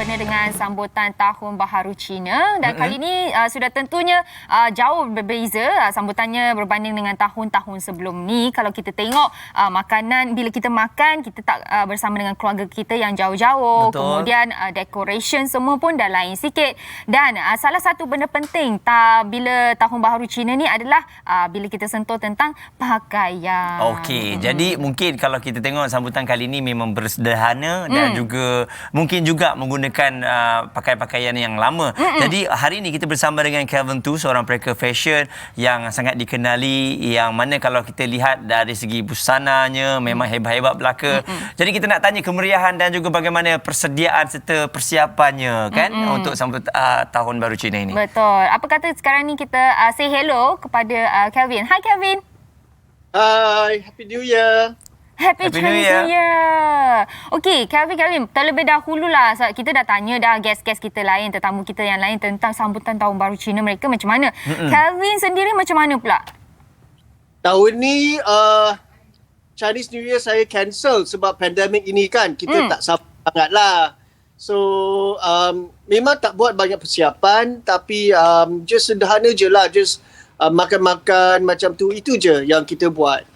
berkena dengan sambutan Tahun Baharu Cina dan kali ini sudah tentunya jauh berbeza sambutannya berbanding dengan tahun-tahun sebelum ni. Kalau kita tengok makanan, bila kita makan kita tak bersama dengan keluarga kita yang jauh-jauh. Betul. Kemudian decoration semua pun dah lain sikit. Dan salah satu benda penting bila Tahun Baharu Cina ni adalah bila kita sentuh tentang pakaian. Okey, jadi mungkin kalau kita tengok sambutan kali ini memang bersederhana dan juga mungkin juga menggunakan pakaian-pakaian yang lama. Jadi hari ini kita bersama dengan Kelvin Tu, seorang pereker fashion yang sangat dikenali, yang mana kalau kita lihat dari segi busananya memang hebat-hebat belaka. Jadi kita nak tanya kemeriahan dan juga bagaimana persediaan serta persiapannya kan untuk sambut Tahun Baru Cina ini. Betul. Apa kata sekarang ni kita say hello kepada Kelvin. Hi Kelvin. Hi, Happy New Year. Happy New Chinese Year. New Year. Okey, Kelvin, terlebih dahulu lah kita dah tanya dah guest-guest kita lain, tetamu kita yang lain tentang sambutan Tahun Baru Cina mereka macam mana. Kelvin sendiri macam mana pula? Tahun ni Chinese New Year saya cancel sebab pandemik ini kan. Kita tak sambut sangat lah. So memang tak buat banyak persiapan, tapi just sederhana je lah. Just makan-makan macam tu, itu je yang kita buat.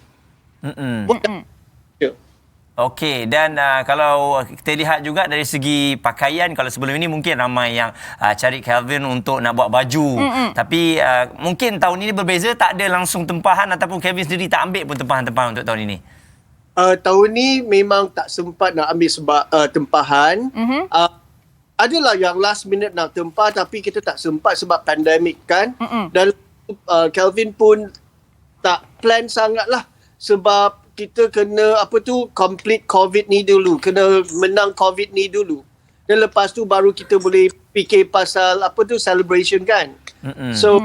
Okey, dan kalau kita lihat juga dari segi pakaian, kalau sebelum ini mungkin ramai yang cari Kelvin untuk nak buat baju. Tapi mungkin tahun ini berbeza, tak ada langsung tempahan ataupun Kelvin sendiri tak ambil pun tempahan-tempahan untuk tahun ini. Tahun ni memang tak sempat nak ambil sebab tempahan. Adalah yang last minute nak tempah tapi kita tak sempat sebab pandemik kan. Dan Kelvin pun tak plan sangat lah sebab kita kena complete COVID ni dulu. Kena menang COVID ni dulu. Dan lepas tu baru kita boleh fikir pasal celebration kan. So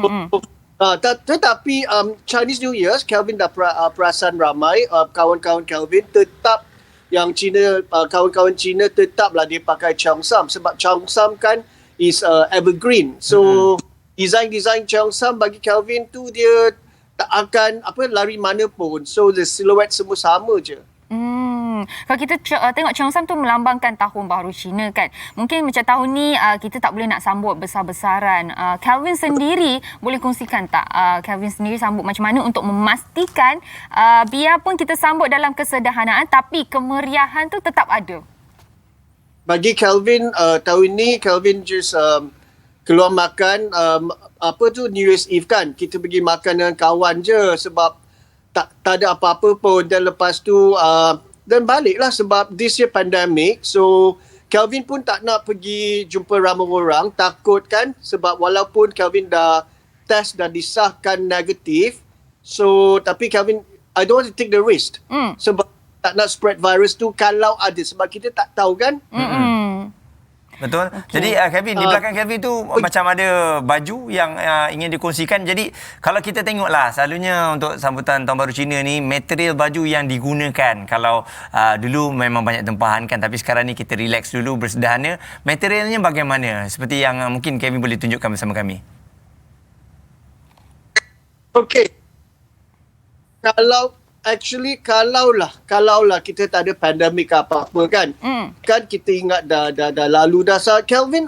tetapi Chinese New Year, Kelvin dah perasan ramai kawan-kawan Kelvin tetap yang Cina, kawan-kawan Cina tetaplah dia pakai Cheongsam sebab Cheongsam kan is evergreen. So design Cheongsam bagi Kelvin tu dia tak akan lari mana pun. So the silhouette semua sama je. Kalau kita tengok Cheongsam tu melambangkan Tahun Baharu Cina kan. Mungkin macam tahun ni kita tak boleh nak sambut besar-besaran. Kelvin sendiri boleh kongsikan tak? Kelvin sendiri sambut macam mana untuk memastikan biarpun kita sambut dalam kesederhanaan tapi kemeriahan tu tetap ada. Bagi Kelvin tahun ni Kelvin just keluar makan New Year's Eve kan. Kita pergi makan dengan kawan je sebab tak ada apa-apa pun. Dan lepas tu dan baliklah sebab this year pandemic. So Kelvin pun tak nak pergi jumpa ramai orang, takut kan sebab walaupun Kelvin dah test dah disahkan negatif. So tapi Kelvin, I don't want to take the risk. Sebab tak nak spread virus tu kalau ada sebab kita tak tahu kan. Betul. Jadi Kelvin, di belakang Kelvin tu macam ada baju yang ingin dikongsikan. Jadi kalau kita tengoklah selalunya untuk sambutan Tahun Baru Cina ni material baju yang digunakan. Kalau dulu memang banyak tempahan kan, tapi sekarang ni kita relax dulu, bersederhana. Materialnya bagaimana? Seperti yang mungkin Kelvin boleh tunjukkan bersama kami. Okey. Kalaulah kita tak ada pandemik apa-apa kan. Kan kita ingat dah lalu dah. Kelvin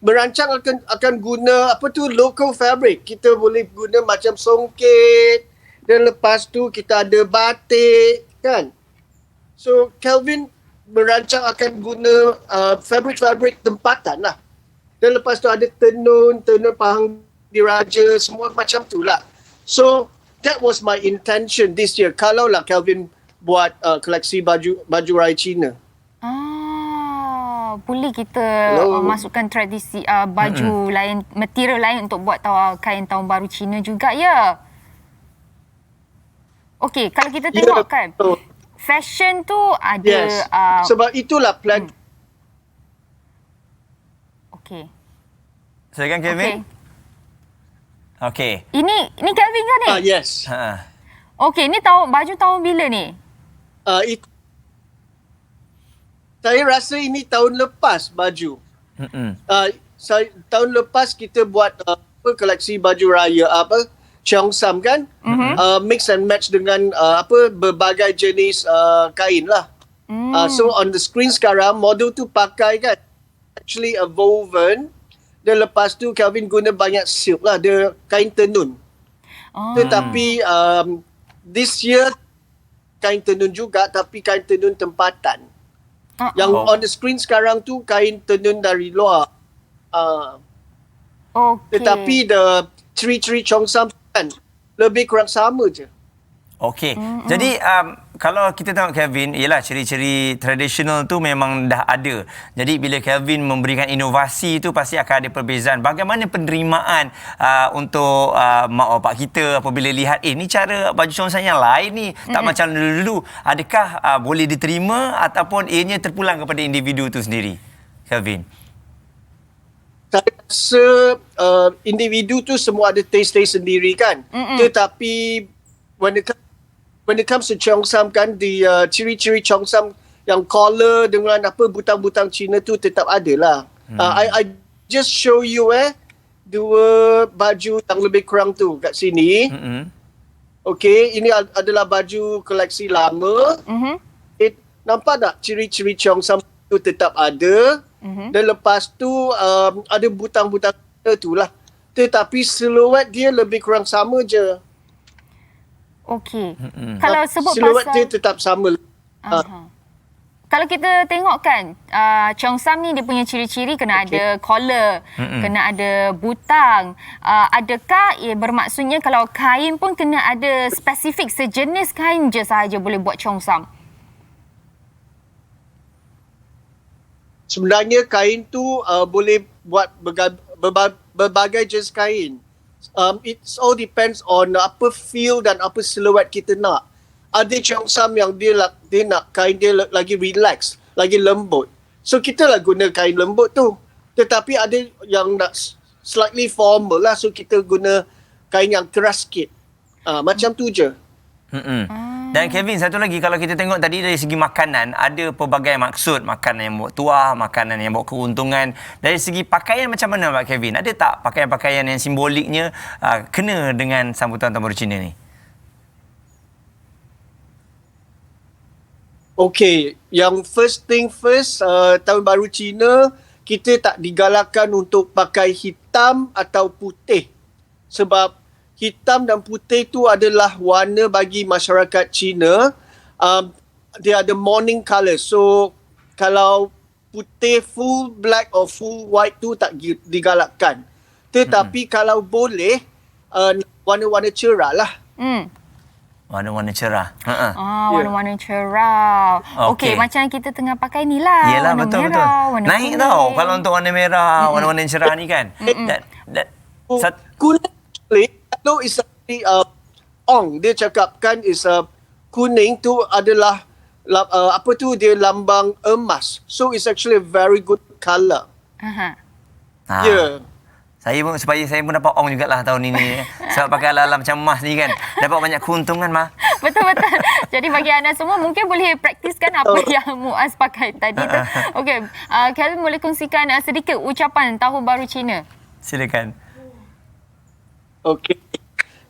berancang akan guna local fabric. Kita boleh guna macam songket dan lepas tu kita ada batik kan. So Kelvin berancang akan guna fabric tempatan lah. Dan lepas tu ada tenun pahang diraja, semua macam tu lah. So that was my intention this year. Kalaulah Kelvin buat koleksi baju raya Cina. Boleh kita masukkan tradisi baju lain, material lain untuk buat kain Tahun Baru Cina juga ya. Okey, kalau kita tengok kan fashion tu ada. Yes. Sebab itulah plan. Okey. Silakan Kelvin. Okey. Ini Kelvin kan ni? Yes. Okey, ni baju tahun bila ni? Saya rasa ini tahun lepas baju. Tahun lepas kita buat koleksi baju raya Cheongsam kan. Mix and match dengan berbagai jenis kain lah. So on the screen sekarang model tu pakai kan actually a woven, dan lepas tu Kelvin guna banyak silk lah, dia kain tenun. Tetapi this year kain tenun juga, tapi kain tenun tempatan. Yang on the screen sekarang tu kain tenun dari luar. Tetapi the ciri-ciri Cheongsam kan lebih kurang sama je. Okey. Jadi kalau kita tengok Kelvin, ialah ciri-ciri tradisional tu memang dah ada. Jadi bila Kelvin memberikan inovasi tu pasti akan ada perbezaan. Bagaimana penerimaan untuk mak bapak kita apabila lihat ni cara baju Cheongsam yang lain ni, tak macam dulu-dulu. Adakah boleh diterima ataupun ianya terpulang kepada individu tu sendiri? Kelvin. Saya rasa individu tu semua ada taste-taste sendiri kan. Tetapi when it comes to Cheongsam kan, di ciri-ciri Cheongsam yang collar dengan butang-butang Cina tu tetap ada lah. I just show you dua baju yang lebih kurang tu kat sini. Okay, ini adalah baju koleksi lama. Nampak tak ciri-ciri Cheongsam tu tetap ada. Dan lepas tu ada butang-butang tu lah. Tetapi siluet dia lebih kurang sama je. Okey. Kalau sebut siluet pasal dia tetap sama. Kalau kita tengok kan, Cheongsam ni dia punya ciri-ciri kena ada collar, kena ada butang. Adakah bermaksudnya kalau kain pun kena ada spesifik sejenis kain je sahaja boleh buat Cheongsam? Sebenarnya kain tu boleh buat berbagai jenis kain. It all depends on apa feel dan apa siluet kita nak. Ada Cheongsam yang dia nak kain dia lagi relax, lagi lembut. So kita lah guna kain lembut tu. Tetapi ada yang nak slightly formal lah, so kita guna kain yang keras sikit. Macam tu je. Dan Kelvin, satu lagi, kalau kita tengok tadi dari segi makanan, ada pelbagai maksud. Makanan yang bawa tuah, makanan yang bawa keuntungan. Dari segi pakaian macam mana Pak Kelvin? Ada tak pakaian-pakaian yang simboliknya kena dengan sambutan Tahun Baru Cina ni? Okey, yang first thing first, Tahun Baru Cina, kita tak digalakkan untuk pakai hitam atau putih. Sebab hitam dan putih tu adalah warna bagi masyarakat Cina. Dia ada mourning colour. So, kalau putih full black or full white tu tak digalakkan. Tetapi kalau boleh, warna-warna cerah lah. Warna-warna cerah. Warna-warna cerah. Okey, macam kita tengah pakai ni lah. Yelah, warna betul-betul. merah, warna Naik kuning. tau kalau untuk warna merah, warna-warna cerah ni kan. Kuning itu is Ong dia cakapkan is kuning tu adalah dia lambang emas. So it's actually a very good colour. Yeah. Supaya saya pun dapat ong jugalah tahun ini. Sebab pakai ala-ala macam emas ni kan. Dapat banyak keuntungan mah. Betul-betul. Jadi bagi anda semua mungkin boleh praktiskan apa yang Muaz pakai tadi tu. Okey, Kelvin boleh kongsikan sedikit ucapan Tahun Baru Cina? Silakan. Okey.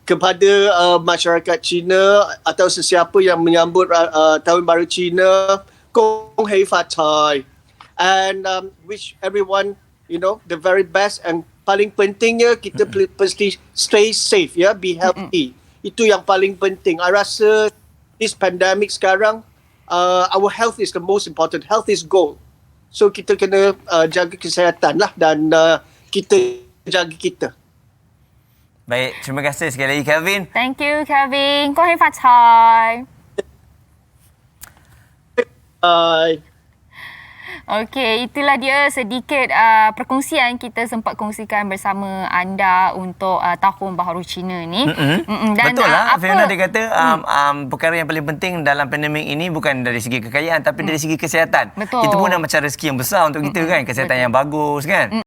Kepada masyarakat Cina atau sesiapa yang menyambut Tahun Baru Cina, Gong Hei Fa Cai, and wish everyone the very best, and paling pentingnya kita mesti stay safe, be healthy. Itu yang paling penting. I rasa this pandemic sekarang, our health is the most important. Health is gold. So kita kena jaga kesihatan lah, dan kita jaga kita. Baik, terima kasih sekali lagi Kelvin. Thank you Kelvin. 恭喜发财. Bye. Okey, itulah dia sedikit perkongsian kita sempat kongsikan bersama anda untuk Tahun Baharu Cina ni. Dan betul lah, Fiona dia kata perkara yang paling penting dalam pandemik ini bukan dari segi kekayaan tapi dari segi kesihatan. Betul. Kita pun dah macam rezeki yang besar untuk kita kan, kesihatan yang bagus kan.